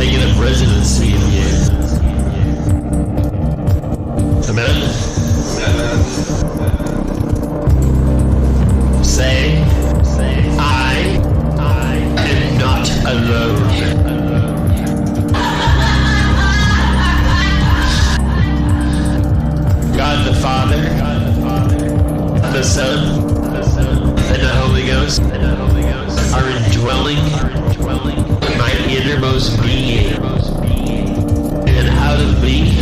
taking a presidency in you. Amen? Say, I am not alone. God the Father, the Son, and the Holy Ghost are indwelling my innermost being. And out of me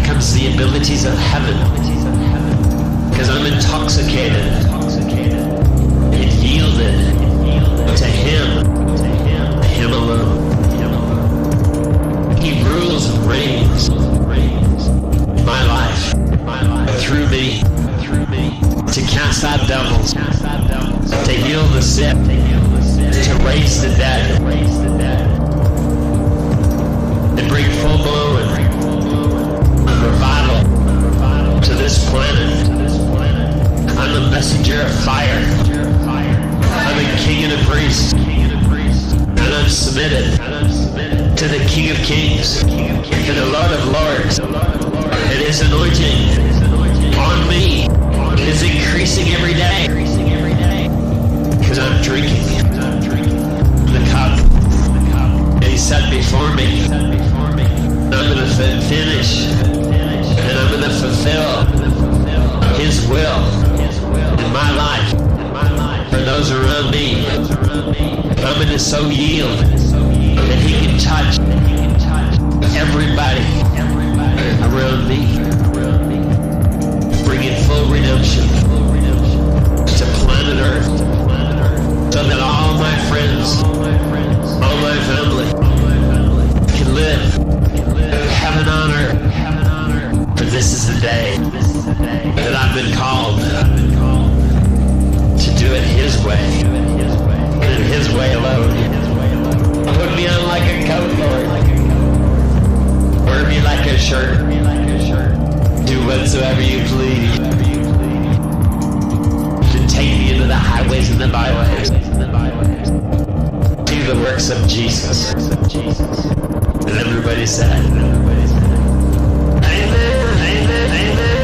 comes the abilities of heaven. Because I'm intoxicated and yielded to Him alone. He rules and reigns my life through me to cast out devils, to heal the sick, to raise the dead, and bring full-blown revival to this planet. I'm a messenger of fire. I'm a king and a priest, and I'm submitted to the King of Kings and the Lord of Lords. And His anointing on me is increasing every day, because I'm drinking the cup and He set before me. I'm going to finish, and I'm going to fulfill His will in my life for those around me. I'm going to so yield that He can touch everybody around me, bringing full redemption to planet Earth, so that all my friends, all my family can live heaven on earth. For this is the day that I've been called to do it His way, and His way alone. Put me on like a coat, Lord. Wear me like a shirt. Do whatsoever you please. To take me into the highways and the byways. Do the works of Jesus. And everybody said, Amen, amen, amen,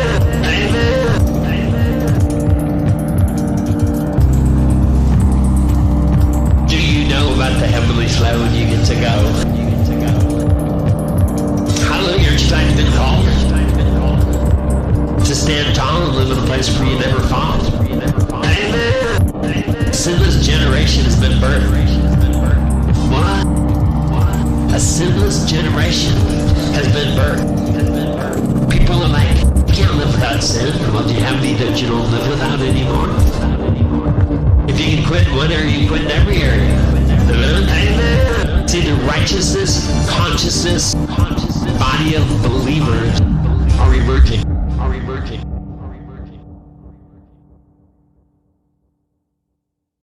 amen, amen. Do you know about the heavenly throne you get to go? Hallelujah, your time's been called to stand tall and live in a place where you never fall. Amen. A sinless generation has been birthed. What? A sinless generation has been birthed. People are like, you can't live without sin. Well, do you have any that you don't live without anymore? If you can quit one area, you quit in every area. Amen. See, the righteousness, consciousness, body of believers are emerging.